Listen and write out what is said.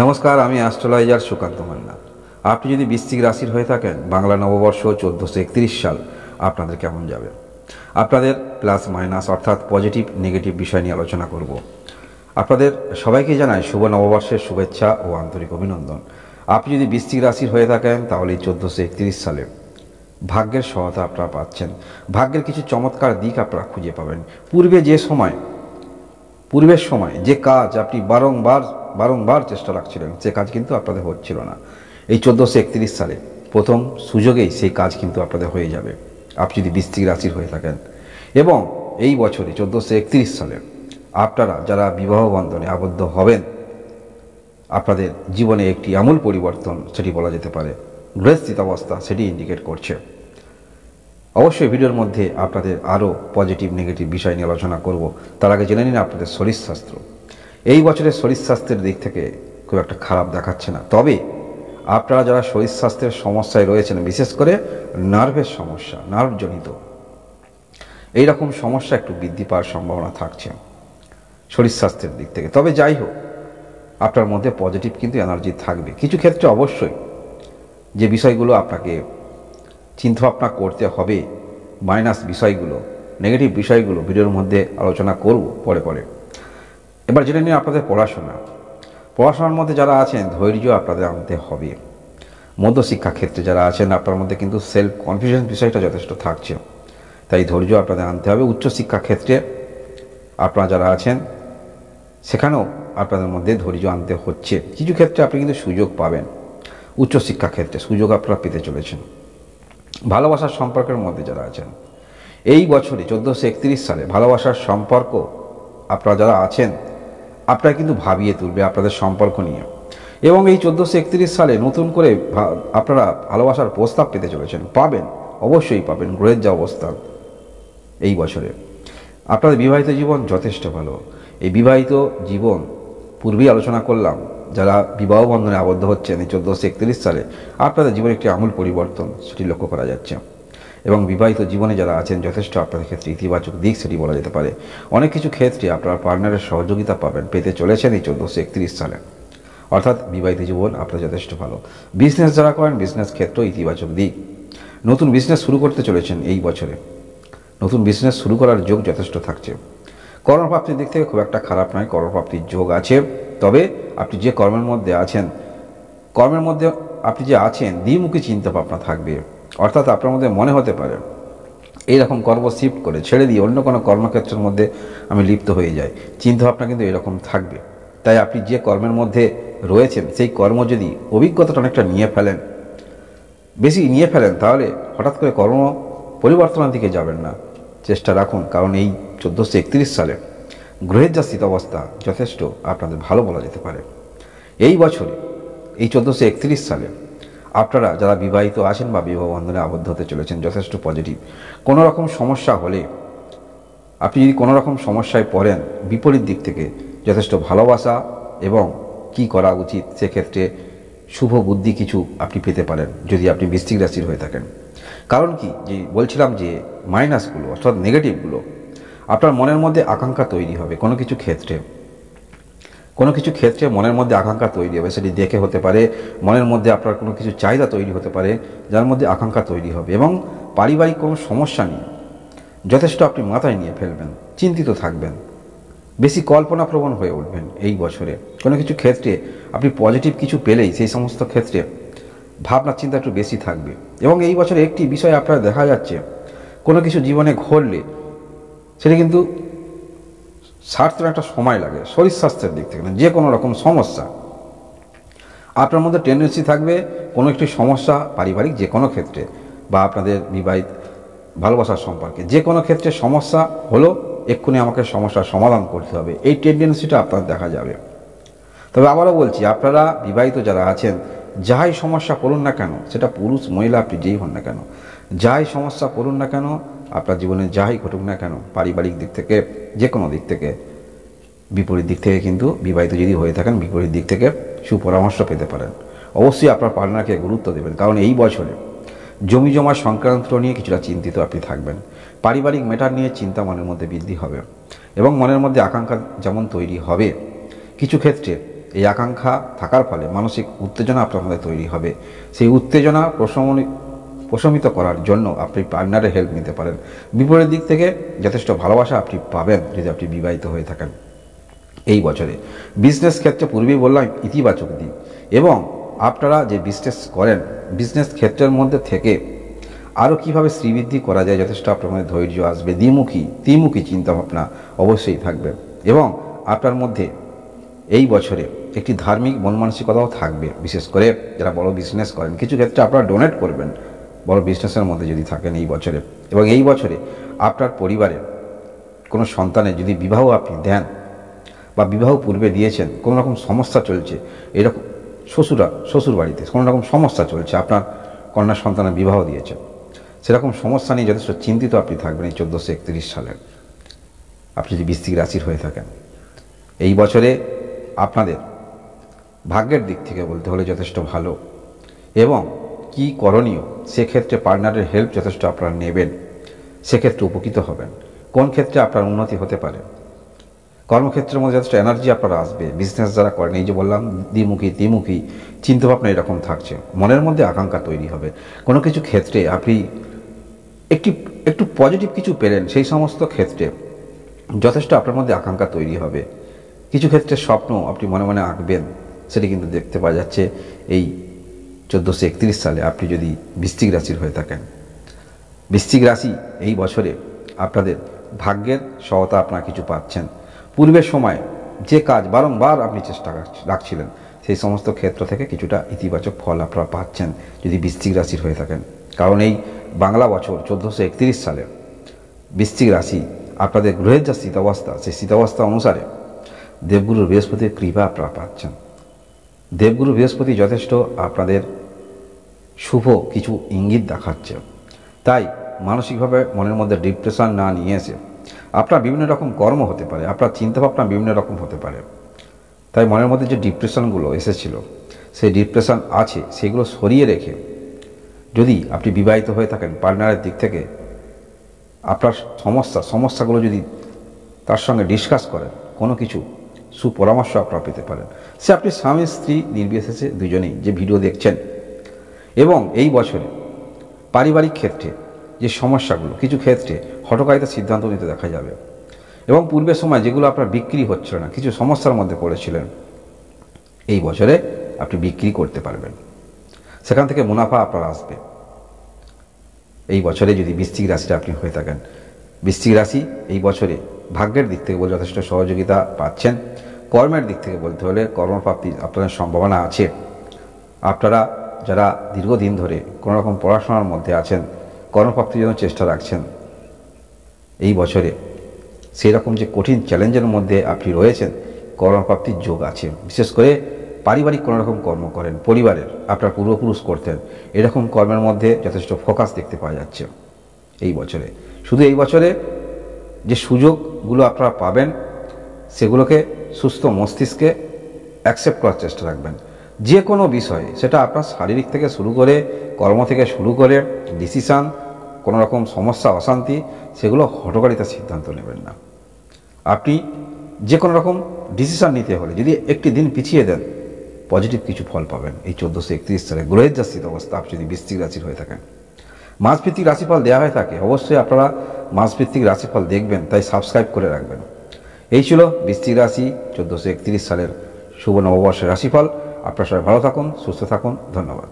নমস্কার, আমি অ্যাস্ট্রোলজার সুকান্ত মান্না। আপনি যদি বৃশ্চিক রাশির হয়ে থাকেন, বাংলা নববর্ষ 1431 সাল আপনাদের কেমন যাবে, আপনাদের প্লাস মাইনাস অর্থাৎ পজিটিভ নেগেটিভ বিষয় নিয়ে আলোচনা করব। আপনাদের সবাইকে জানাই শুভ নববর্ষের শুভেচ্ছা ও আন্তরিক অভিনন্দন। আপনি যদি বৃশ্চিক রাশির হয়ে থাকেন, তাহলে 1431 সালে ভাগ্যের সহায়তা আপনারা পাচ্ছেন। ভাগ্যের কিছু চমৎকার দিক আপনারা খুঁজে পাবেন। পূর্বের সময় যে কাজ আপনি বারংবার চেষ্টা রাখছিলেন, সে কাজ কিন্তু আপনাদের হচ্ছিল না। এই 1431 সালে প্রথম সুযোগেই সেই কাজ কিন্তু আপনাদের হয়ে যাবে, আপনি যদি বৃশ্চিক রাশির হয়ে থাকেন। এবং এই বছরে 1431 সালে আপনারা যারা বিবাহ বন্ধনে আবদ্ধ হবেন, আপনাদের জীবনে একটি আমূল পরিবর্তন সেটি বলা যেতে পারে। গ্রহের স্থিতাবস্থা সেটি ইন্ডিকেট করছে। অবশ্যই ভিডিওর মধ্যে আপনাদের আরও পজিটিভ নেগেটিভ বিষয় নিয়ে আলোচনা করব। তার আগে জেনে নিন আপনাদের শরীরস্বাস্থ্য। এই বছরের শরীরস্বাস্থ্যের দিক থেকে খুব একটা খারাপ দেখাচ্ছে না, তবে আপনারা যারা শরীরস্বাস্থ্যের সমস্যায় রয়েছেন, বিশেষ করে নার্ভের সমস্যা, নার্ভজনিত এই রকম সমস্যা একটু বৃদ্ধি পাওয়ার সম্ভাবনা থাকছে শরীরস্বাস্থ্যের দিক থেকে। তবে যাই হোক, আপনার মধ্যে পজিটিভ কিন্তু এনার্জি থাকবে। কিছু ক্ষেত্রে অবশ্যই যে বিষয়গুলো আপনাকে চিন্তাভাবনা করতে হবে, মাইনাস বিষয়গুলো, নেগেটিভ বিষয়গুলো ভিডিওর মধ্যে আলোচনা করব পরে। এবার জেনে নিন আপনাদের পড়াশোনার মধ্যে যারা আছেন, ধৈর্য আপনাদের আনতে হবে। মধ্যশিক্ষা ক্ষেত্রে যারা আছেন, আপনার মধ্যে কিন্তু সেলফ কনফিডেন্স বিষয়টা যথেষ্ট থাকছে, তাই ধৈর্য আপনাদের আনতে হবে। উচ্চশিক্ষা ক্ষেত্রে আপনারা যারা আছেন, সেখানেও আপনাদের মধ্যে ধৈর্য আনতে হচ্ছে। কিছু ক্ষেত্রে আপনি কিন্তু সুযোগ পাবেন। উচ্চশিক্ষা ক্ষেত্রে সুযোগ আপনারা পেতে চলেছেন। ভালোবাসার সম্পর্কের মধ্যে যারা আছেন, এই বছরে 1431 সালে ভালোবাসার সম্পর্ক আপনারা যারা আছেন, আপনারা কিন্তু ভাবিয়ে তুলবে আপনাদের সম্পর্ক নিয়ে। এবং এই 1431 সালে নতুন করে আপনারা ভালোবাসার প্রস্তাব পেতে চলেছেন, অবশ্যই পাবেন। গ্রহের যা অবস্থান এই বছরে আপনাদের বিবাহিত জীবন যথেষ্ট ভালো। এই বিবাহিত জীবন পূর্বেই আলোচনা করলাম, যারা বিবাহ বন্ধনে আবদ্ধ হচ্ছেন এই 1431 সালে আপনাদের জীবনে একটি আমূল পরিবর্তন সেটি লক্ষ্য করা যাচ্ছে। এবং বিবাহিত জীবনে যারা আছেন, যথেষ্ট আপনাদের ক্ষেত্রে ইতিবাচক দিক সেটি বলা যেতে পারে। অনেক কিছু ক্ষেত্রে আপনারা পার্টনারের সহযোগিতা পেতে চলেছেন এই 1431 সালে, অর্থাৎ বিবাহিত জীবন আপনার যথেষ্ট ভালো। বিজনেস যারা করেন, বিজনেস ক্ষেত্রেও ইতিবাচক দিক। নতুন বিজনেস শুরু করতে চলেছেন এই বছরে, নতুন বিজনেস শুরু করার যোগ যথেষ্ট থাকছে। কর্মপ্রাপ্তির দিক থেকে খুব একটা খারাপ নয়, কর্মপ্রাপ্তির যোগ আছে। তবে আপনি যে কর্মের মধ্যে আপনি যে আছেন, দ্বিমুখী চিন্তা ভাবনা থাকবে। অর্থাৎ আপনার মধ্যে মনে হতে পারে এইরকম কর্ম শিফট করে ছেড়ে দিয়ে অন্য কোনো কর্মক্ষেত্রের মধ্যে আমি লিপ্ত হয়ে যাই, চিন্তাভাবনা কিন্তু এরকম থাকবে। তাই আপনি যে কর্মের মধ্যে রয়েছেন, সেই কর্ম যদি অভিজ্ঞতাটা অনেকটা বেশি নিয়ে ফেলেন, তাহলে হঠাৎ করে কর্ম পরিবর্তনের দিকে যাবেন না, চেষ্টা রাখুন। কারণ এই 1431 সালে গ্রহের যা স্থিতাবস্থা যথেষ্ট আপনাদের ভালো বলা যেতে পারে। এই বছরে এই 1431 সালে আপনারা যারা বিবাহিত আছেন বা বিবাহ বন্ধনে আবদ্ধ হতে চলেছেন, যথেষ্ট পজিটিভ। কোনো রকম সমস্যা হলে, আপনি যদি কোনো রকম সমস্যায় পড়েন, বিপরীত দিক থেকে যথেষ্ট ভালোবাসা এবং কি করা উচিত সেক্ষেত্রে শুভ বুদ্ধি কিছু আপনি পেতে পারেন যদি আপনি বৃশ্চিক রাশির হয়ে থাকেন। কারণ কি, যে বলছিলাম যে মাইনাসগুলো অর্থাৎ নেগেটিভগুলো, আপনার মনের মধ্যে আকাঙ্ক্ষা তৈরি হবে। কোনো কিছু ক্ষেত্রে মনের মধ্যে আকাঙ্ক্ষা তৈরি হবে, সেটি দেখে হতে পারে। মনের মধ্যে আপনার কোনো কিছু চাহিদা তৈরি হতে পারে, যার মধ্যে আকাঙ্ক্ষা তৈরি হবে। এবং পারিবারিক কোনো সমস্যা নিয়ে যথেষ্ট আপনি মাথায় নিয়ে ফেলবেন, চিন্তিত থাকবেন, বেশি কল্পনাপ্রবণ হয়ে উঠবেন। এই বছরে কোনো কিছু ক্ষেত্রে আপনি পজিটিভ কিছু পেলেই সেই সমস্ত ক্ষেত্রে ভাবনার চিন্তা একটু বেশি থাকবে। এবং এই বছরে একটি বিষয় আপনার দেখা যাচ্ছে, কোনো কিছু জীবনে ঘটলে সেটা কিন্তু সারতে একটা সময় লাগে। শরীর স্বাস্থ্যের দিক থেকে যে কোনো রকম সমস্যা আপনার মধ্যে টেন্ডেন্সি থাকবে, কোনো একটি সমস্যা পারিবারিক যে কোনো ক্ষেত্রে বা আপনাদের বিবাহিত ভালোবাসার সম্পর্কে যে কোনো ক্ষেত্রে সমস্যা হলো, এক্ষুনি আমাকে সমস্যার সমাধান করতে হবে, এই টেন্ডেন্সিটা আপনার দেখা যাবে। তবে আবারও বলছি, আপনারা বিবাহিত যারা আছেন, যাই সমস্যা পড়ুন না কেন, সেটা পুরুষ মহিলা আপনি যেই হন না কেন, যাই সমস্যা পড়ুন না কেন, আপনার জীবনে যাই ঘটুক না কেন, পারিবারিক দিক থেকে যে কোনো দিক থেকে, বিপরীত দিক থেকে কিন্তু বিবাহিত যদি হয়ে থাকেন, বিপরীত দিক থেকে সুপরামর্শ পেতে পারেন। অবশ্যই আপনার পার্টনারকে গুরুত্ব দেবেন, কারণ এই বছরে জমি জমা সংক্রান্ত নিয়ে কিছুটা চিন্তিত আপনি থাকবেন। পারিবারিক ম্যাটার নিয়ে চিন্তা মনের মধ্যে বৃদ্ধি হবে এবং মনের মধ্যে আকাঙ্ক্ষা যেমন তৈরি হবে, কিছু ক্ষেত্রে এই আকাঙ্ক্ষা থাকার ফলে মানসিক উত্তেজনা আপনার মধ্যে তৈরি হবে। সেই উত্তেজনা প্রশমিত করার জন্য আপনি পার্টনারের হেল্প নিতে পারেন। বিপরীত দিক থেকে যথেষ্ট ভালোবাসা আপনি পাবেন যদি আপনি বিবাহিত হয়ে থাকেন। এই বছরে বিজনেস ক্ষেত্রে পূর্বেই বললাম ইতিবাচক দিক, এবং আপনারা যে বিজনেস করেন বিজনেস ক্ষেত্রের মধ্যে থেকে আরও কীভাবে শ্রীবৃদ্ধি করা যায় যথেষ্ট আপনার মধ্যে ধৈর্য আসবে, দ্বিমুখী চিন্তাভাবনা অবশ্যই থাকবে, এবং আপনার মধ্যে এই বছরে একটি ধার্মিক মন মানসিকতাও থাকবে। বিশেষ করে যারা বড় বিজনেস করেন, কিছু ক্ষেত্রে আপনারা ডোনেট করবেন বড় বিজনেসের মধ্যে যদি থাকেন এই বছরে। এবং এই বছরে আপনার পরিবারের কোনো সন্তানের যদি বিবাহ আপনি দেন বা বিবাহ পূর্বে দিয়েছেন, কোনো রকম সমস্যা চলছে, এরকম শ্বশুর বাড়িতে কোনো রকম সমস্যা চলছে, আপনার কন্যা সন্তানের বিবাহ দিয়েছেন, সেরকম সমস্যা নিয়ে যথেষ্ট চিন্তিত আপনি থাকবেন এই 1431 সালে, আপনি যদি বৃশ্চিক রাশির হয়ে থাকেন। এই বছরে আপনাদের ভাগ্যের দিক থেকে বলতে হলে যথেষ্ট ভালো, এবং কি করণীয় সেক্ষেত্রে পার্টনারের হেল্প যথেষ্ট আপনারা নেবেন, সেক্ষেত্রে উপকৃত হবেন। কোন ক্ষেত্রে আপনার উন্নতি হতে পারে, কর্মক্ষেত্রের মধ্যে যথেষ্ট এনার্জি আপনারা আসবে। বিজনেস যারা করেন, এই যে বললাম দ্বিমুখী চিন্তাভাবনা এরকম থাকছে, মনের মধ্যে আকাঙ্ক্ষা তৈরি হবে। কোনো কিছু ক্ষেত্রে আপনি একটু পজিটিভ কিছু পেলেন, সেই সমস্ত ক্ষেত্রে যথেষ্ট আপনার মধ্যে আকাঙ্ক্ষা তৈরি হবে। কিছু ক্ষেত্রে স্বপ্ন আপনি মনে মনে আঁকবেন, সেটি কিন্তু দেখতে পাওয়া যাচ্ছে এই 1431 সালে আপনি যদি বৃশ্চিক রাশির হয়ে থাকেন। বৃশ্চিক রাশি এই বছরে আপনাদের ভাগ্যের সহায়তা আপনারা কিছু পাচ্ছেন। পূর্বের সময় যে কাজ বারংবার আপনি চেষ্টা রাখছিলেন, সেই সমস্ত ক্ষেত্র থেকে কিছুটা ইতিবাচক ফল আপনারা পাচ্ছেন যদি বৃশ্চিক রাশির হয়ে থাকেন। কারণ এই বাংলা বছর 1431 সালে বৃশ্চিক রাশি আপনাদের গ্রহের যা স্থিতাবস্থা, সেই স্থিতাবস্থা অনুসারে দেবগুরু বৃহস্পতির কৃপা আপনারা পাচ্ছেন। দেবগুরু বৃহস্পতি যথেষ্ট আপনাদের শুভ কিছু ইঙ্গিত দেখাচ্ছে। তাই মানসিকভাবে মনের মধ্যে ডিপ্রেশন না নিয়ে এসে আপনার বিভিন্ন রকম কর্ম হতে পারে, আপনার চিন্তাভাবনা বিভিন্ন রকম হতে পারে। তাই মনের মধ্যে যে ডিপ্রেশনগুলো এসেছিল, সেই ডিপ্রেশন আছে, সেগুলো সরিয়ে রেখে যদি আপনি বিবাহিত হয়ে থাকেন, পার্টনারের দিক থেকে আপনার সমস্যাগুলো যদি তার সঙ্গে ডিসকাস করেন, কোনো কিছু সুপরামর্শ আপনারা পেতে পারেন। সে আপনি স্বামী স্ত্রী নির্বিশেষে দুজনেই যে ভিডিও দেখছেন। এবং এই বছরে পারিবারিক ক্ষেত্রে যে সমস্যাগুলো, কিছু ক্ষেত্রে হঠকারিতা সিদ্ধান্ত নিতে দেখা যাবে, এবং পূর্বের সময় যেগুলো আপনার বিক্রি হচ্ছিল না, কিছু সমস্যার মধ্যে পড়েছিলেন, এই বছরে আপনি বিক্রি করতে পারবেন, সেখান থেকে মুনাফা আপনার আসবে। এই বছরে যদি বৃশ্চিক রাশিটা আপনি হয়ে থাকেন, বৃশ্চিক রাশি এই বছরে ভাগ্যের দিক থেকে বলে যথেষ্ট সহযোগিতা পাচ্ছেন। কর্মের দিক থেকে বলতে হলে কর্মপ্রাপ্তি আপনাদের সম্ভাবনা আছে। আপনারা যারা দীর্ঘদিন ধরে কোনো রকম পড়াশোনার মধ্যে আছেন, কর্মপ্রাপ্তির জন্য চেষ্টা রাখছেন, এই বছরে সেই রকম যে কঠিন চ্যালেঞ্জের মধ্যে আপনি রয়েছেন, কর্মপ্রাপ্তির যোগ আছে। বিশেষ করে পারিবারিক কোনো রকম কর্ম করেন, পরিবারের আপনার পূর্বপুরুষ করতেন, এরকম কর্মের মধ্যে যথেষ্ট ফোকাস দেখতে পাওয়া যাচ্ছে এই বছরে। শুধু এই বছরে যে সুযোগগুলো আপনারা পাবেন, সেগুলোকে সুস্থ মস্তিষ্কে অ্যাকসেপ্ট করার চেষ্টা রাখবেন। যে কোনো বিষয়ে, সেটা আপনার শারীরিক থেকে শুরু করে কর্ম থেকে শুরু করে ডিসিশান, কোনো রকম সমস্যা অশান্তি, সেগুলো হঠকারিতার সিদ্ধান্ত নেবেন না। আপনি যে কোনো রকম ডিসিশান নিতে হলে যদি একটি দিন পিছিয়ে দেন, পজিটিভ কিছু ফল পাবেন এই 1431 সালে গ্রহের যা স্থিত অবস্থা আপনি যদি বৃশ্চিক রাশির হয়ে থাকেন। মাসভিত্তিক রাশিফল দেওয়া হয়ে থাকে, অবশ্যই আপনারা মাসভিত্তিক রাশিফল দেখবেন, তাই সাবস্ক্রাইব করে রাখবেন। এই ছিল বৃশ্চিক রাশি 1431 সালের শুভ নববর্ষের রাশিফল। আপনারা সবাই ভালো থাকুন, সুস্থ থাকুন, ধন্যবাদ।